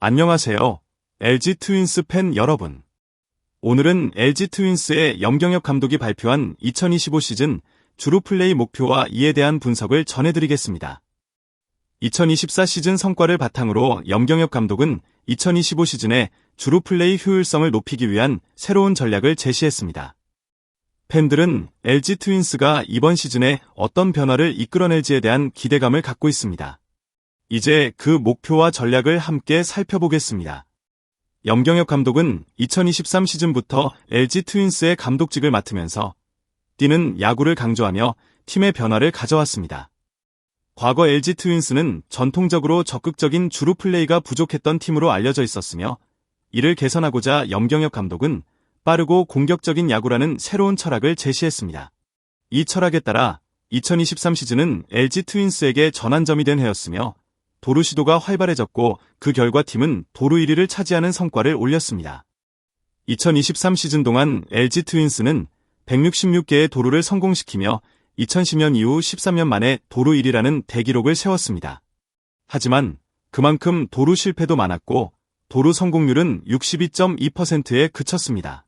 안녕하세요. LG 트윈스 팬 여러분. 오늘은 LG 트윈스의 염경엽 감독이 발표한 2025 시즌 주루 플레이 목표와 이에 대한 분석을 전해드리겠습니다. 2024 시즌 성과를 바탕으로 염경엽 감독은 2025 시즌에 주루 플레이 효율성을 높이기 위한 새로운 전략을 제시했습니다. 팬들은 LG 트윈스가 이번 시즌에 어떤 변화를 이끌어낼지에 대한 기대감을 갖고 있습니다. 이제 그 목표와 전략을 함께 살펴보겠습니다. 염경엽 감독은 2023 시즌부터 LG 트윈스의 감독직을 맡으면서 뛰는 야구를 강조하며 팀의 변화를 가져왔습니다. 과거 LG 트윈스는 전통적으로 적극적인 주루 플레이가 부족했던 팀으로 알려져 있었으며 이를 개선하고자 염경엽 감독은 빠르고 공격적인 야구라는 새로운 철학을 제시했습니다. 이 철학에 따라 2023 시즌은 LG 트윈스에게 전환점이 된 해였으며 도루 시도가 활발해졌고 그 결과 팀은 도루 1위를 차지하는 성과를 올렸습니다. 2023 시즌 동안 LG 트윈스는 166개의 도루를 성공시키며 2010년 이후 13년 만에 도루 1위라는 대기록을 세웠습니다. 하지만 그만큼 도루 실패도 많았고 도루 성공률은 62.2%에 그쳤습니다.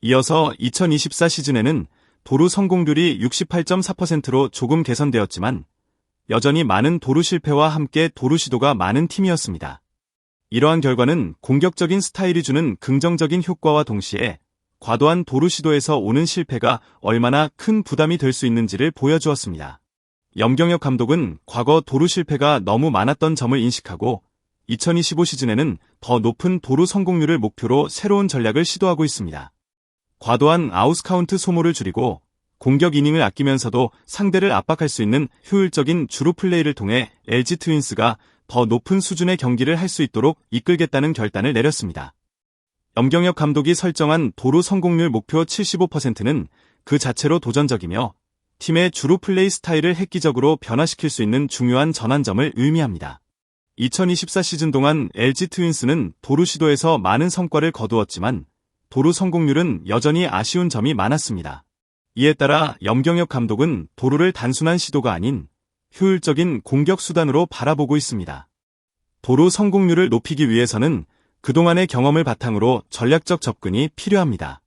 이어서 2024 시즌에는 도루 성공률이 68.4%로 조금 개선되었지만 여전히 많은 도루 실패와 함께 도루 시도가 많은 팀이었습니다. 이러한 결과는 공격적인 스타일이 주는 긍정적인 효과와 동시에 과도한 도루 시도에서 오는 실패가 얼마나 큰 부담이 될 수 있는지를 보여주었습니다. 염경엽 감독은 과거 도루 실패가 너무 많았던 점을 인식하고 2025 시즌에는 더 높은 도루 성공률을 목표로 새로운 전략을 시도하고 있습니다. 과도한 아웃카운트 소모를 줄이고 공격 이닝을 아끼면서도 상대를 압박할 수 있는 효율적인 주루 플레이를 통해 LG 트윈스가 더 높은 수준의 경기를 할 수 있도록 이끌겠다는 결단을 내렸습니다. 염경엽 감독이 설정한 도루 성공률 목표 75%는 그 자체로 도전적이며 팀의 주루 플레이 스타일을 획기적으로 변화시킬 수 있는 중요한 전환점을 의미합니다. 2024 시즌 동안 LG 트윈스는 도루 시도에서 많은 성과를 거두었지만 도루 성공률은 여전히 아쉬운 점이 많았습니다. 이에 따라 염경엽 감독은 도루를 단순한 시도가 아닌 효율적인 공격 수단으로 바라보고 있습니다. 도루 성공률을 높이기 위해서는 그동안의 경험을 바탕으로 전략적 접근이 필요합니다.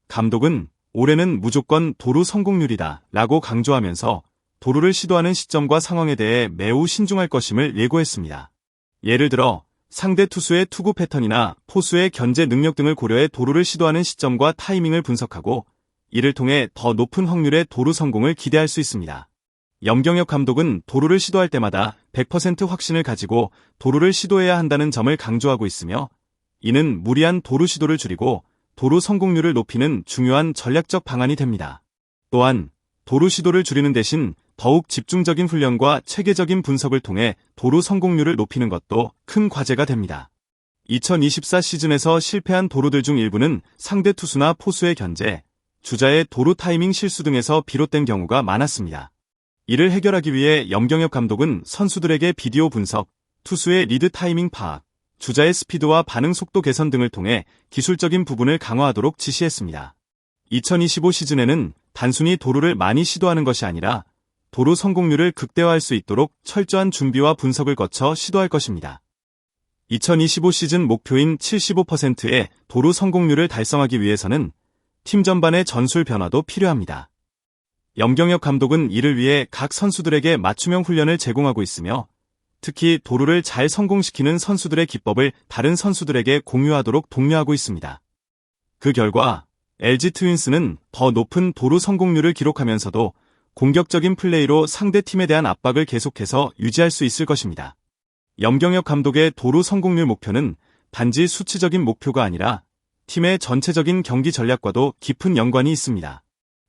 감독은 올해는 무조건 도루 성공률이다 라고 강조하면서 도루를 시도하는 시점과 상황에 대해 매우 신중할 것임을 예고했습니다. 예를 들어 상대 투수의 투구 패턴이나 포수의 견제 능력 등을 고려해 도루를 시도하는 시점과 타이밍을 분석하고 이를 통해 더 높은 확률의 도루 성공을 기대할 수 있습니다. 염경엽 감독은 도루를 시도할 때마다 100% 확신을 가지고 도루를 시도해야 한다는 점을 강조하고 있으며 이는 무리한 도루 시도를 줄이고 도루 성공률을 높이는 중요한 전략적 방안이 됩니다. 또한 도루 시도를 줄이는 대신 더욱 집중적인 훈련과 체계적인 분석을 통해 도루 성공률을 높이는 것도 큰 과제가 됩니다. 2024 시즌에서 실패한 도루들 중 일부는 상대 투수나 포수의 견제, 주자의 도루 타이밍 실수 등에서 비롯된 경우가 많았습니다. 이를 해결하기 위해 염경엽 감독은 선수들에게 비디오 분석, 투수의 리드 타이밍 파악, 주자의 스피드와 반응 속도 개선 등을 통해 기술적인 부분을 강화하도록 지시했습니다. 2025 시즌에는 단순히 도루를 많이 시도하는 것이 아니라 도루 성공률을 극대화할 수 있도록 철저한 준비와 분석을 거쳐 시도할 것입니다. 2025 시즌 목표인 75%의 도루 성공률을 달성하기 위해서는 팀 전반의 전술 변화도 필요합니다. 염경엽 감독은 이를 위해 각 선수들에게 맞춤형 훈련을 제공하고 있으며 특히 도루를 잘 성공시키는 선수들의 기법을 다른 선수들에게 공유하도록 독려하고 있습니다. 그 결과 LG 트윈스는 더 높은 도루 성공률을 기록하면서도 공격적인 플레이로 상대 팀에 대한 압박을 계속해서 유지할 수 있을 것입니다. 염경엽 감독의 도루 성공률 목표는 단지 수치적인 목표가 아니라 팀의 전체적인 경기 전략과도 깊은 연관이 있습니다.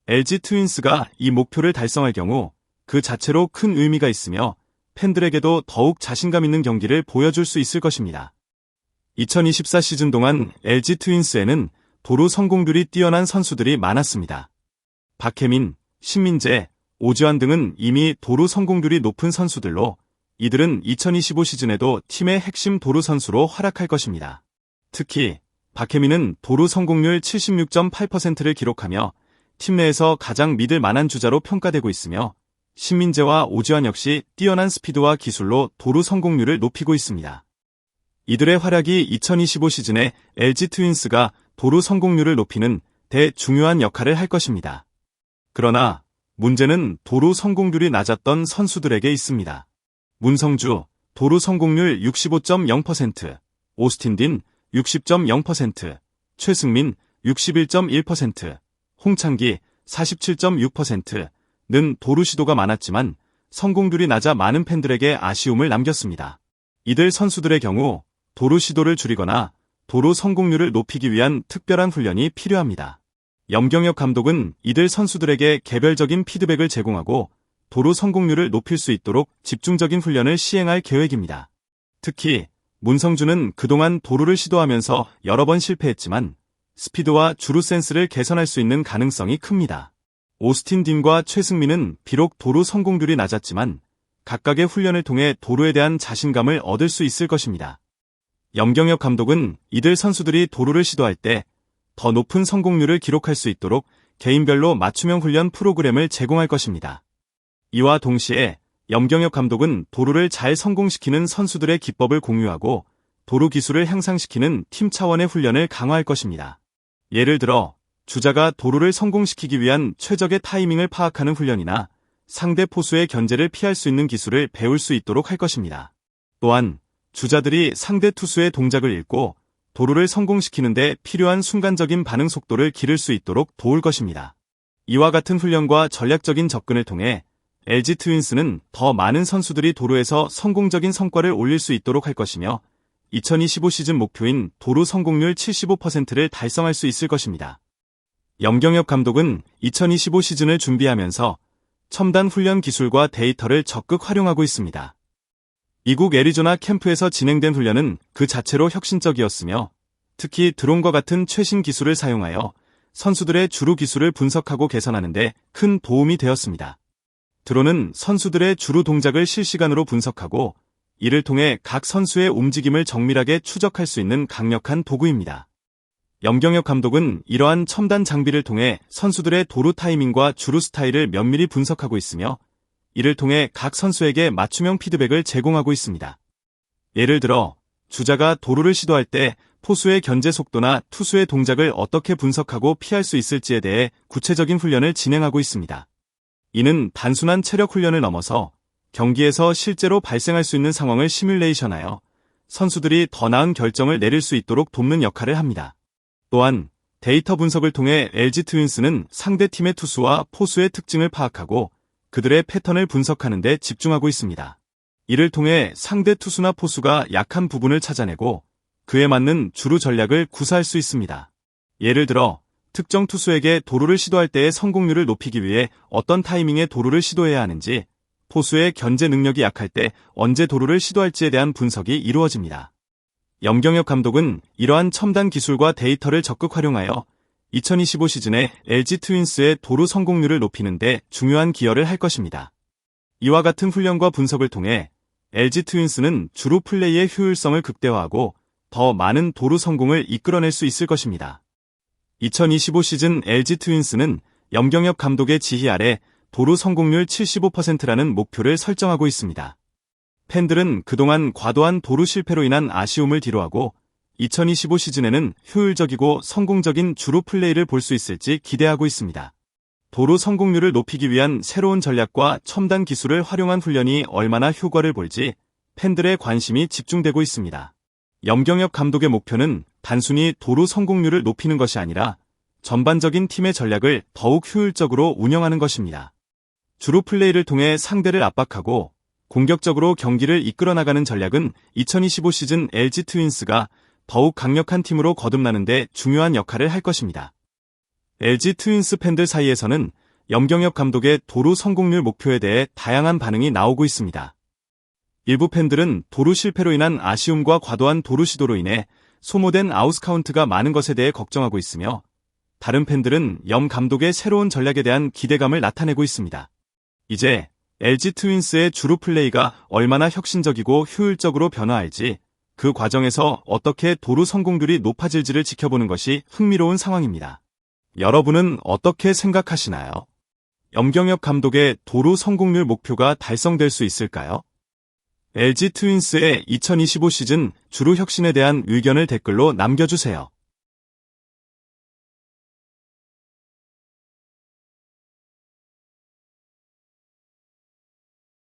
LG 트윈스가 이 목표를 달성할 경우 그 자체로 큰 의미가 있으며 팬들에게도 더욱 자신감 있는 경기를 보여줄 수 있을 것입니다. 2024 시즌 동안 LG 트윈스에는 도루 성공률이 뛰어난 선수들이 많았습니다. 박혜민, 신민재, 오지환 등은 이미 도루 성공률이 높은 선수들로 이들은 2025 시즌에도 팀의 핵심 도루 선수로 활약할 것입니다. 특히 박혜민은 도루 성공률 76.8%를 기록하며 팀 내에서 가장 믿을 만한 주자로 평가되고 있으며 신민재와 오지환 역시 뛰어난 스피드와 기술로 도루 성공률을 높이고 있습니다. 이들의 활약이 2025 시즌에 LG 트윈스가 도루 성공률을 높이는 데 중요한 역할을 할 것입니다. 그러나 문제는 도루 성공률이 낮았던 선수들에게 있습니다. 문성주, 도루 성공률 65.0%, 오스틴 딘 60.0%, 최승민 61.1%, 홍창기 47.6%는 도루 시도가 많았지만 성공률이 낮아 많은 팬들에게 아쉬움을 남겼습니다. 이들 선수들의 경우 도루 시도를 줄이거나 도루 성공률을 높이기 위한 특별한 훈련이 필요합니다. 염경엽 감독은 이들 선수들에게 개별적인 피드백을 제공하고 도루 성공률을 높일 수 있도록 집중적인 훈련을 시행할 계획입니다. 특히 문성주는 그동안 도루를 시도하면서 여러 번 실패했지만 스피드와 주루 센스를 개선할 수 있는 가능성이 큽니다. 오스틴 딘과 최승민은 비록 도루 성공률이 낮았지만 각각의 훈련을 통해 도루에 대한 자신감을 얻을 수 있을 것입니다. 염경엽 감독은 이들 선수들이 도루를 시도할 때 더 높은 성공률을 기록할 수 있도록 개인별로 맞춤형 훈련 프로그램을 제공할 것입니다. 이와 동시에 염경엽 감독은 도루를 잘 성공시키는 선수들의 기법을 공유하고 도루 기술을 향상시키는 팀 차원의 훈련을 강화할 것입니다. 예를 들어 주자가 도루를 성공시키기 위한 최적의 타이밍을 파악하는 훈련이나 상대 포수의 견제를 피할 수 있는 기술을 배울 수 있도록 할 것입니다. 또한 주자들이 상대 투수의 동작을 읽고 도루를 성공시키는 데 필요한 순간적인 반응 속도를 기를 수 있도록 도울 것입니다. 이와 같은 훈련과 전략적인 접근을 통해 LG 트윈스는 더 많은 선수들이 도루에서 성공적인 성과를 올릴 수 있도록 할 것이며 2025 시즌 목표인 도루 성공률 75%를 달성할 수 있을 것입니다. 염경엽 감독은 2025 시즌을 준비하면서 첨단 훈련 기술과 데이터를 적극 활용하고 있습니다. 미국 애리조나 캠프에서 진행된 훈련은 그 자체로 혁신적이었으며 특히 드론과 같은 최신 기술을 사용하여 선수들의 주루 기술을 분석하고 개선하는 데 큰 도움이 되었습니다. 드론은 선수들의 주루 동작을 실시간으로 분석하고 이를 통해 각 선수의 움직임을 정밀하게 추적할 수 있는 강력한 도구입니다. 염경엽 감독은 이러한 첨단 장비를 통해 선수들의 도루 타이밍과 주루 스타일을 면밀히 분석하고 있으며 이를 통해 각 선수에게 맞춤형 피드백을 제공하고 있습니다. 예를 들어 주자가 도루를 시도할 때 포수의 견제 속도나 투수의 동작을 어떻게 분석하고 피할 수 있을지에 대해 구체적인 훈련을 진행하고 있습니다. 이는 단순한 체력 훈련을 넘어서 경기에서 실제로 발생할 수 있는 상황을 시뮬레이션하여 선수들이 더 나은 결정을 내릴 수 있도록 돕는 역할을 합니다. 또한 데이터 분석을 통해 LG 트윈스는 상대 팀의 투수와 포수의 특징을 파악하고 그들의 패턴을 분석하는 데 집중하고 있습니다. 이를 통해 상대 투수나 포수가 약한 부분을 찾아내고 그에 맞는 주루 전략을 구사할 수 있습니다. 예를 들어 특정 투수에게 도루를 시도할 때의 성공률을 높이기 위해 어떤 타이밍에 도루를 시도해야 하는지, 포수의 견제 능력이 약할 때 언제 도루를 시도할지에 대한 분석이 이루어집니다. 염경엽 감독은 이러한 첨단 기술과 데이터를 적극 활용하여 2025 시즌에 LG 트윈스의 도루 성공률을 높이는 데 중요한 기여를 할 것입니다. 이와 같은 훈련과 분석을 통해 LG 트윈스는 주루 플레이의 효율성을 극대화하고 더 많은 도루 성공을 이끌어낼 수 있을 것입니다. 2025 시즌 LG 트윈스는 염경엽 감독의 지휘 아래 도루 성공률 75%라는 목표를 설정하고 있습니다. 팬들은 그동안 과도한 도루 실패로 인한 아쉬움을 뒤로하고 2025 시즌에는 효율적이고 성공적인 주루 플레이를 볼 수 있을지 기대하고 있습니다. 도루 성공률을 높이기 위한 새로운 전략과 첨단 기술을 활용한 훈련이 얼마나 효과를 볼지 팬들의 관심이 집중되고 있습니다. 염경엽 감독의 목표는 단순히 도루 성공률을 높이는 것이 아니라 전반적인 팀의 전략을 더욱 효율적으로 운영하는 것입니다. 주루 플레이를 통해 상대를 압박하고 공격적으로 경기를 이끌어나가는 전략은 2025 시즌 LG 트윈스가 더욱 강력한 팀으로 거듭나는 데 중요한 역할을 할 것입니다. LG 트윈스 팬들 사이에서는 염경엽 감독의 도루 성공률 목표에 대해 다양한 반응이 나오고 있습니다. 일부 팬들은 도루 실패로 인한 아쉬움과 과도한 도루 시도로 인해 소모된 아웃 카운트가 많은 것에 대해 걱정하고 있으며 다른 팬들은 염 감독의 새로운 전략에 대한 기대감을 나타내고 있습니다. 이제 LG 트윈스의 주루 플레이가 얼마나 혁신적이고 효율적으로 변화할지 그 과정에서 어떻게 도루 성공률이 높아질지를 지켜보는 것이 흥미로운 상황입니다. 여러분은 어떻게 생각하시나요? 염경엽 감독의 도루 성공률 목표가 달성될 수 있을까요? LG 트윈스의 2025 시즌 주루 혁신에 대한 의견을 댓글로 남겨주세요.